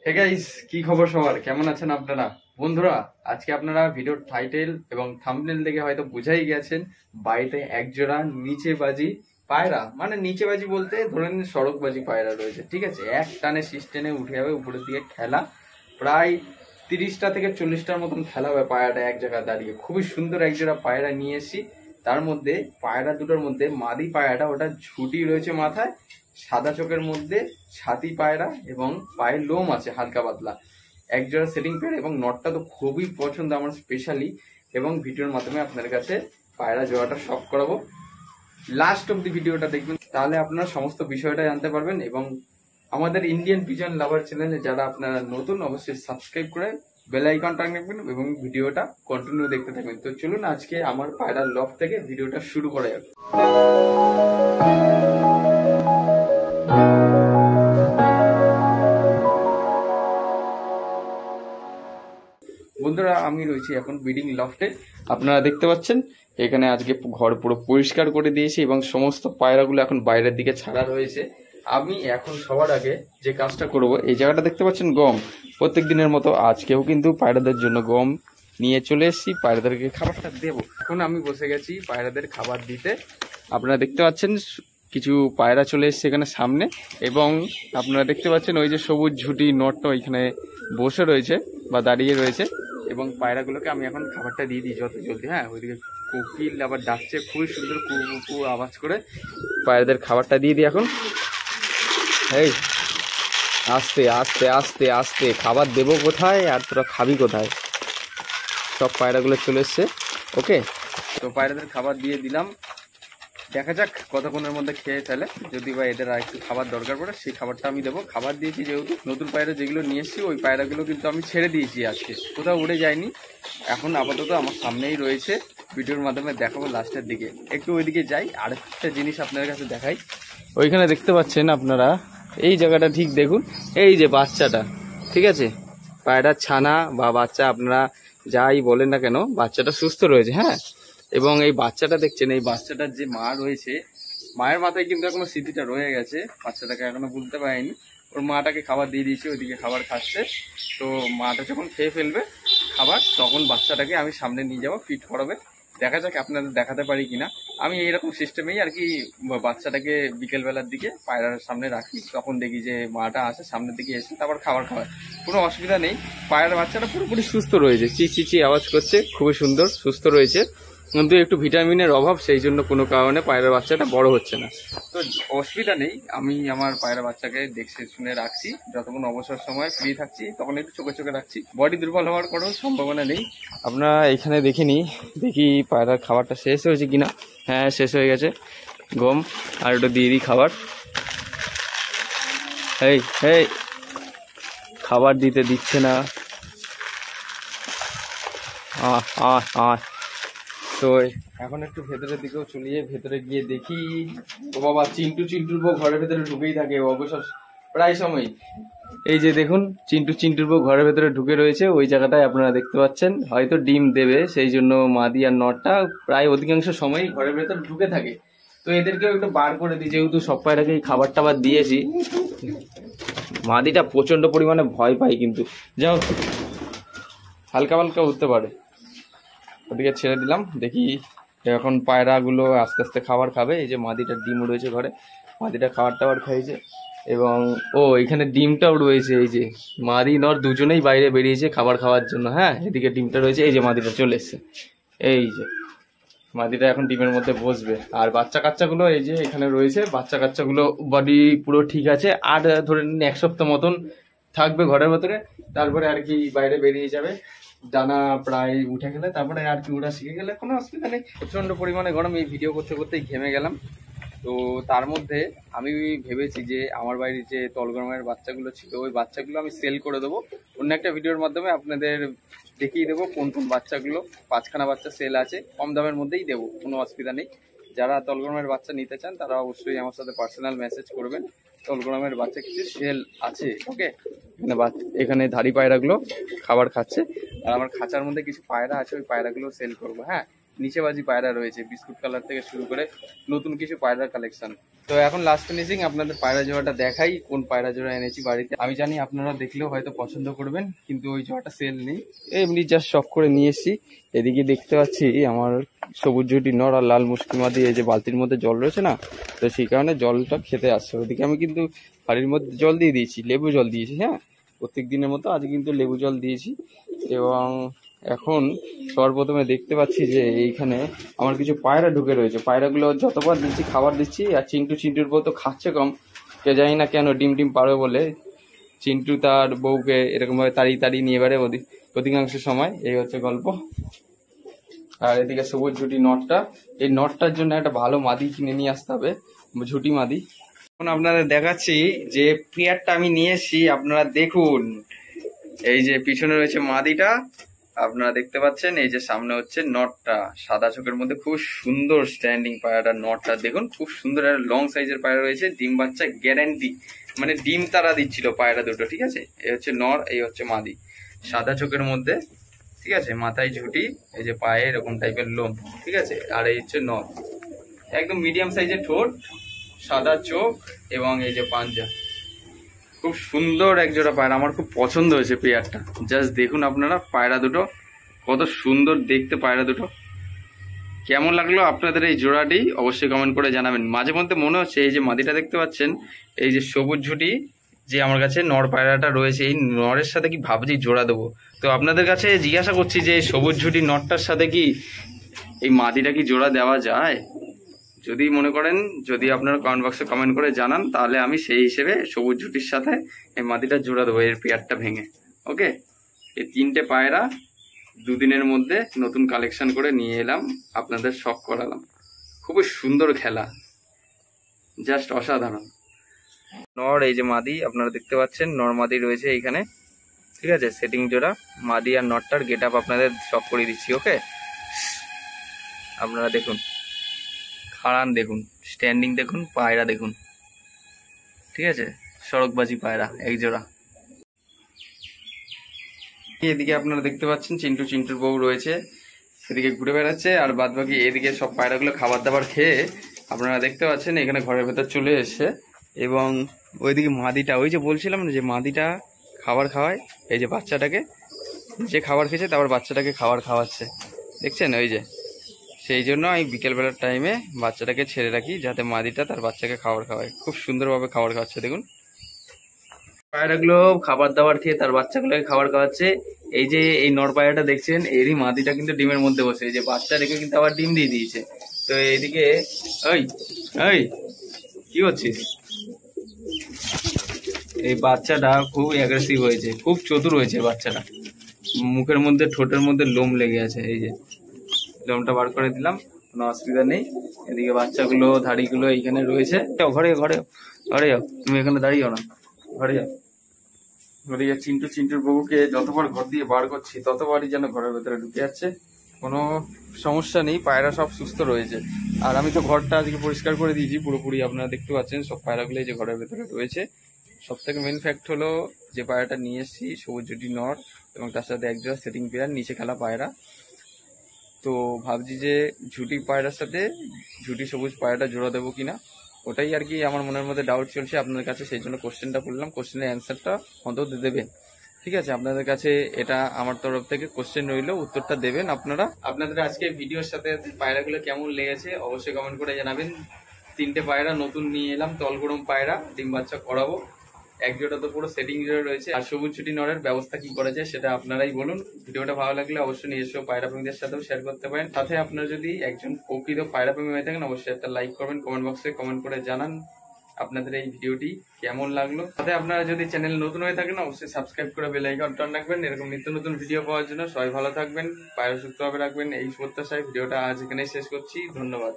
Hey guys, কি খবর সবার? কেমন আছেন আপনারা? বন্ধুরা, আজকে আপনারা ভিডিওর টাইটেল এবং থাম্বনেল দেখে হয়তো বুঝাই গেছেন বাড়িতে একজোড়া নিচেবাজি পায়রা, মানে নিচেবাজি বলতে ধরে নিন সড়কবাজি পায়রা রয়েছে। ঠিক আছে, এক টানে সিস্টেমে উঠে যাবে উপরের দিকে খেলা, প্রায় 30টা থেকে 40টার মতন খেলা হবে পায়রাটা এক জায়গায় দাঁড়িয়ে। খুবই সুন্দর একজোড়া পায়রা নিয়ে এসেছি। তার মধ্যে পায়রা দুটোর মধ্যে মাদি পায়রাটা ওটা ঝুটি রয়েছে মাথায়, সাদা চোখের মধ্যে ছাতি পায়রা এবং পায়ের লোম আছে হালকা পাতলা, একজোড়া সেটিং পেয়ার এবং নটটা তো খুবই পছন্দ আমার স্পেশালি। এবং ভিডিওর মাধ্যমে আপনার কাছে পায়রা জোড়াটা শখ করাবো। লাস্ট অব দি ভিডিওটা দেখবেন, তাহলে আপনারা সমস্ত বিষয়টা জানতে পারবেন। এবং আমাদের ইন্ডিয়ান পিজন লাভার চ্যানেলে যারা আপনারা নতুন, অবশ্যই সাবস্ক্রাইব করে বেল আইকন টান রাখবেন এবং ভিডিওটা কন্টিনিউ দেখতে থাকবেন। তো চলুন আজকে আমার পায়রার লফ থেকে ভিডিওটা শুরু করা যাবে। বন্ধুরা, আমি রয়েছি এখন ব্রিডিং লফটে। আপনারা দেখতে পাচ্ছেন এখানে আজকে ঘর পুরো পরিষ্কার করে দিয়েছি এবং সমস্ত পায়রাগুলো এখন বাইরের দিকে ছাড়া রয়েছে। আমি এখন সবার আগে যে কাজটা করব, এই জায়গাটা দেখতে পাচ্ছেন গম, প্রত্যেক দিনের মতো আজকেও কিন্তু পায়রাদের জন্য গম নিয়ে চলে এসেছি, পায়রাদেরকে খাবারটা দেবো। এখন আমি বসে গেছি পায়রাদের খাবার দিতে। আপনারা দেখতে পাচ্ছেন কিছু পায়রা চলে এসছে এখানে সামনে, এবং আপনারা দেখতে পাচ্ছেন ওই যে সবুজ ঝুটি নটটা ওইখানে বসে রয়েছে বা দাঁড়িয়ে রয়েছে। এবং পায়রাগুলোকে আমি এখন খাবারটা দিয়ে দিই যত জলদি। হ্যাঁ, ওইদিকে কোকিল আবার ডাকছে খুবই সুন্দর কু কু আওয়াজ করে। পায়রাদের খাবারটা দিয়ে দিই এখন। এই আস্তে আস্তে আস্তে আস্তে, খাবার দেবো কোথায় আর তোরা খাবি কোথায়? সব পায়রাগুলো চলে এসছে। ওকে, তো পায়রাদের খাবার দিয়ে দিলাম। দেখা যাক কতক্ষণের মধ্যে খেয়ে ফেলে। যদি বা এদের আর একটু খাবার দরকার পড়ে সেই খাবারটা আমি দেবো। খাবার দিয়েছি যেহেতু, নতুন পায়রা যেগুলো নিয়ে এসেছি ওই পায়রাগুলো কিন্তু আমি ছেড়ে দিয়েছি, আজকে কোথাও উড়ে যায়নি। এখন আপাতত আমার সামনেই রয়েছে, ভিডিওর মাধ্যমে দেখাবো লাস্টের দিকে। একটু ওইদিকে যাই, আরেকটা জিনিস আপনার কাছে দেখাই। ওইখানে দেখতে পাচ্ছেন আপনারা, এই জায়গাটা ঠিক দেখুন, এই যে বাচ্চাটা, ঠিক আছে, পায়রার ছানা বা বাচ্চা আপনারা যাই বলেন না কেন, বাচ্চাটা সুস্থ রয়েছে। হ্যাঁ, এবং এই বাচ্চাটা দেখছেন, এই বাচ্চাটার যে মা রয়েছে, মায়ের মাথায় কিন্তু এখনো স্মৃতিটা রয়ে গেছে, বাচ্চাটাকে এখনো ভুলতে পারেনি। ওর মাটাকে খাবার দিয়ে দিয়েছি, ওইদিকে খাবার খাচ্ছে। তো মাটা যখন খেয়ে ফেলবে খাবার, তখন বাচ্চাটাকে আমি সামনে নিয়ে যাবো, ফিট করাবে। দেখা যাক আপনাদের দেখাতে পারি কিনা। আমি এইরকম সিস্টেমেই আর কি বাচ্চাটাকে বিকেলবেলার দিকে পায়রার সামনে রাখি, তখন দেখি যে মাটা আসে সামনের দিকে এসে তারপর খাবার খাওয়ায়। কোনো অসুবিধা নেই, পায়রার বাচ্চাটা পুরোপুরি সুস্থ রয়েছে, চি চি চি আওয়াজ করছে, খুবই সুন্দর সুস্থ রয়েছে। কিন্তু একটু ভিটামিনের অভাব, সেই জন্য কোনো কারণে পায়রার বাচ্চাটা বড় হচ্ছে না। তো অসুবিধা নেই, আমি আমার পায়রা বাচ্চাকে দেখে শুনে রাখছি, যতক্ষণ অবসর সময় ফ্রি থাকছি তখন একটু চোখে চোখে রাখছি। বডি দুর্বল হওয়ার কোনো সম্ভাবনা নেই। আপনারা এখানে দেখে নিই, দেখি পায়রার খাবারটা শেষ হয়েছে কিনা। হ্যাঁ, শেষ হয়ে গেছে গম, আর একটু দিয়ে দিই খাবার। এই এই খাবার দিচ্ছে না। তো এখন একটু ভেতরের দিকেও চলিয়ে, ভেতরে গিয়ে দেখি। ও বাবা, চিন্টুর বউ ঘরের ভেতরে ঢুকেই থাকে অবসর প্রায় সময়। এই যে দেখুন, চিন্টুর বউ ঘরের ভেতরে ঢুকে রয়েছে, ওই জায়গাটায় আপনারা দেখতে পাচ্ছেন। হয়তো ডিম দেবে, সেই জন্য মাদি আর নটটা প্রায় অধিকাংশ সময়ই ঘরের ভেতরে ঢুকে থাকে। তো এদেরকেও একটু বার করে দিই, যেহেতু সব পায়রাকেই খাবার টাবার দিয়েছি। মাদিটা প্রচন্ড পরিমাণে ভয় পাই, কিন্তু যাও হালকা হালকা উঠতে পারে। ওদিকে ছেড়ে দিলাম, দেখি এখন পায়রাগুলো আস্তে আস্তে খাবার খাবে। এই যে মাদিটার ডিম রয়েছে ঘরে, মাদিটা খাবার টাবার খাইছে। এবং এখানে ডিমটাও রয়েছে, এই যে মাদি নর দুজনেই বাইরে বেরিয়েছে খাবার খাওয়ার জন্য। হ্যাঁ, এদিকে ডিমটা রয়েছে, এই যে মাদিটা চলে এসছে, এই যে মাদিটা এখন ডিমের মধ্যে বসবে। আর বাচ্চা কাচ্চাগুলো এই যে এখানে রয়েছে, বাচ্চা কাচ্চাগুলো বডি পুরো ঠিক আছে। আর ধরে নিন 1 সপ্তাহ মতন থাকবে ঘরের ভেতরে, তারপরে আর কি বাইরে বেরিয়ে যাবে। ডানা প্রায় উঠে গেলে, তারপরে আর কি ওরা শিখে গেলে কোনো অসুবিধা নেই। প্রচণ্ড পরিমাণে গরম, এই ভিডিও করতে করতেই ঘেমে গেলাম। তো তার মধ্যে আমি ভেবেছি যে আমার বাড়ির যে তলগরমের বাচ্চাগুলো ছিল, ওই বাচ্চাগুলো আমি সেল করে দেবো অন্য একটা ভিডিওর মাধ্যমে। আপনাদের দেখিয়ে দেবো কোন কোন বাচ্চাগুলো, 5খানা বাচ্চা সেল আছে, কম দামের মধ্যেই দেবো, কোনো অসুবিধা নেই। যারা তলগরমের বাচ্চা নিতে চান তারা অবশ্যই আমার সাথে পার্সোনাল মেসেজ করবেন। তলগরমের বাচ্চা কিছু সেল আছে। ওকে, এখানে ধাড়ি পায়রাগুলো খাবার খাচ্ছে, আর আমার খাঁচার মধ্যে কিছু পায়রা আছে, ওই পায়রাগুলো সেল করবো। হ্যাঁ, নিচেবাজি পায়রা রয়েছে, বিস্কুট কালার থেকে শুরু করে নতুন কিছু পায়রার কালেকশন। তো এখন লাস্ট ফিনিশিং আপনাদের পায়রা জোড়াটা দেখাই, কোন পায়রা জোড়া এনেছি বাড়িতে। আমি জানি আপনারা দেখলেও হয়তো পছন্দ করবেন, কিন্তু ওই জোড়াটা সেল নেই, এমনি জাস্ট শখ করে নিয়ে এসেছি। এদিকে দেখতে পাচ্ছি আমার সবুজ ঝুটি নর আর লাল মুশকিমা দিয়ে এই যে বালতির মধ্যে জল রয়েছে না, তো সেই কারণে জলটা খেতে আসছে। ওইদিকে আমি কিন্তু বাড়ির মধ্যে জল দিয়ে দিয়েছি, লেবু জল দিয়েছি। হ্যাঁ, প্রত্যেক দিনের মতো আজ কিন্তু লেবু জল দিয়েছি। এবং এখন সর্বপ্রথমে দেখতে পাচ্ছি যে এইখানে আমার কিছু পায়রা ঢুকে রয়েছে। পায়রাগুলো যতবার দিচ্ছি খাবার দিচ্ছি, আর চিন্টুর বউ তো খাচ্ছে কম, কে জানি না কেন, ডিম পারবে বলে চিন্টু তার বউকে এরকমভাবে তাড়িয়ে নিয়ে বেড়ে অধিকাংশ সময়। এই হচ্ছে গল্প। আর এদিকে সবুজ ঝুটি নটটা, এই নটটার জন্য একটা ভালো মাদি কিনে নিয়ে আসতে হবে, ঝুটি মাদি। এখন আপনাদের দেখাচ্ছি যে পেয়ারটা আমি নিয়ে এসেছি, আপনারা দেখুন। এই যে পিছনে রয়েছে মাদিটা, আপনারা দেখতে পাচ্ছেন। এই যে সামনে হচ্ছে নটটা, সাদা চোখের মধ্যে খুব সুন্দর স্ট্যান্ডিং পায়রাটা। নটটা দেখুন, খুব সুন্দর একটা লং সাইজের পায়রা রয়েছে, ডিম বাচ্চা গ্যারান্টি, মানে ডিম তারা দিচ্ছিল পায়রা দুটো। ঠিক আছে, এই হচ্ছে নর, এই হচ্ছে মাদি, সাদা চোখের মধ্যে। ঠিক আছে, মাথায় ঝুটি, এই যে পায়ে এরকম টাইপের লোম। ঠিক আছে, আর এই হচ্ছে নর, একদম মিডিয়াম সাইজের ঠোঁট, সাদা চোখ এবং এই যে পাঞ্জা। খুব সুন্দর এক জোড়া পায়রা, আমার খুব পছন্দ হয়েছে পেয়ারটা। জাস্ট দেখুন আপনারা পায়রা দুটো, কত সুন্দর দেখতে পায়রা দুটো। কেমন লাগলো আপনাদের এই জোড়াটি অবশ্যই কমেন্ট করে জানাবেন। মাঝে মধ্যে মনে হচ্ছে এই যে মাদিটা দেখতে পাচ্ছেন, এই যে সবুজ ঝুটি যে আমার কাছে নর পায়রাটা রয়েছে, এই নরের সাথে কি ভাবছি জোড়া দেবো। তো আপনাদের কাছে জিজ্ঞাসা করছি যে সবুজ ঝুটি নরটার সাথে কি এই মাদিটা কি জোড়া দেওয়া যায়? যদি মনে করেন, যদি আপনারা কমেন্ট বক্সে কমেন্ট করে জানান, তাহলে আমি সেই হিসেবে সবুজ ঝুটির সাথে এই মাদিটা জোড়া দেবো, এর পেয়ারটা ভেঙে। ওকে, এই তিনটে পায়রা দুদিনের মধ্যে নতুন কালেকশন করে নিয়ে এলাম, আপনাদের শখ করালাম। খুবই সুন্দর খেলা, জাস্ট অসাধারণ। নর এই যে মাদি আপনারা দেখতে পাচ্ছেন, নর মাদি রয়েছে এইখানে। ঠিক আছে, সেটিং জোড়া মাদি আর নটটার গেট আপ আপনাদের শখ করে দিচ্ছি। ওকে, আপনারা দেখুন, খাড়ান দেখুন, স্ট্যান্ডিং দেখুন, পায়রা দেখুন। ঠিক আছে, সড়কবাজি পায়রা এক জোড়া। এদিকে আপনারা দেখতে পাচ্ছেন চিন্টুর বউ রয়েছে, এদিকে ঘুরে বেড়াচ্ছে। আর বাদ বাকি এদিকে সব পায়রাগুলো খাবার দাবার খেয়ে আপনারা দেখতে পাচ্ছেন এখানে ঘরের ভেতর চলে এসছে। এবং ওইদিকে মাদিটা, ওই যে বলছিলাম না যে মাদিটা খাবার খাওয়ায় এই যে বাচ্চাটাকে, যে খাবার খেয়েছে তারপর বাচ্চাটাকে খাবার খাওয়াচ্ছে, দেখছেন? ওই যে সেই জন্য আমি বিকেলবেলার টাইমে বাচ্চাটাকে ছেড়ে রাখি, যাতে মাদিটা তার বাচ্চাকে খাবার খাওয়ায়। খুব সুন্দরভাবে খাবার খাওয়াচ্ছে দেখুন। পায়রাগুলো খাবার দাবার খেয়ে তার বাচ্চাগুলোকে খাবার খাওয়াচ্ছে। এই যে এই নর পায়রাটা দেখছেন, এরই মাদিটা কিন্তু ডিমের মধ্যে বসে, এই যে বাচ্চা রেখে কিন্তু আবার ডিম দিয়ে দিয়েছে। তো এইদিকে ওই ওই কি হচ্ছিস? এই বাচ্চাটা খুব অ্যাগ্রেসিভ হয়েছে, খুব চতুর হয়েছে বাচ্চাটা। মুখের মধ্যে ঠোঁটের মধ্যে লোম লেগে আছে, এই যে লোমটা বার করে দিলাম, কোনো অসুবিধা নেই। এদিকে বাচ্চাগুলো ধাড়িগুলো এইখানে রয়েছে। ঘরে ঘরে ঘরে যাও, তুমি এখানে দাঁড়িয়েও না, ঘরে যাও। ওদিকে চিন্টুর বউকে যতবার ঘর দিয়ে বার করছি ততবারই যেন ঘরের ভেতরে ঢুকে যাচ্ছে। কোনো সমস্যা নেই, পায়রা সব সুস্থ রয়েছে। আর আমি তো ঘরটা আজকে পরিষ্কার করে দিয়েছি পুরোপুরি, আপনারা দেখতে পাচ্ছেন সব পায়রাগুলো যে ঘরের ভেতরে রয়েছে। সব থেকে মেন ফ্যাক্ট হলো যে পায়রাটা নিয়ে এসেছি সবুজ ঝুটি নর, এবং তার সাথে একজোড়া সেটিং পেয়ার নিচে খেলা পায়রা। তো ভাবছি যে ঝুটি পায়রার সাথে ঝুটি সবুজ পায়রাটা জোড়া দেবো কিনা, ওটাই আর কি আমার মনের মধ্যে ডাউট চলছে আপনাদের কাছে, সেই জন্য কোশ্চেনটা করলাম। কোশ্চেনের অ্যান্সারটা অন্তত দেবেন। ঠিক আছে, আপনাদের কাছে এটা আমার তরফ থেকে কোশ্চেন রইলো, উত্তরটা দেবেন আপনারা। আপনাদের আজকে ভিডিওর সাথে পায়রাগুলো কেমন লেগেছে অবশ্যই কমেন্ট করে জানাবেন। তিনটে পায়রা নতুন নিয়ে এলাম, তলগরম পায়রা, ডিম বাচ্চা করাবো। এক জোড়া তো পুরো সেটিং জোড়া রয়েছে। আর সবুজ ছুটি নরের ব্যবস্থা কি করা যায় সেটা আপনারাই বলুন। ভিডিওটা ভালো লাগলে অবশ্যই নিজস্ব পায়রা প্রেমীদের সাথেও শেয়ার করতে পারেন। সাথে আপনারা যদি একজন প্রকৃত পায়রা প্রেমী হয়ে থাকেন অবশ্যই একটা লাইক করবেন, কমেন্ট বক্সে কমেন্ট করে জানান আপনাদের এই ভিডিওটি কেমন লাগলো। সাথে আপনারা যদি চ্যানেল নতুন হয়ে থাকেন অবশ্যই সাবস্ক্রাইব করে বেল আইকন অন রাখবেন, এরকম নিত্য নতুন ভিডিও পাওয়ার জন্য। সবাই ভালো থাকবেন, পায়রা সুস্থভাবে রাখবেন, এই প্রত্যাশায় ভিডিওটা আজ এখানেই শেষ করছি। ধন্যবাদ।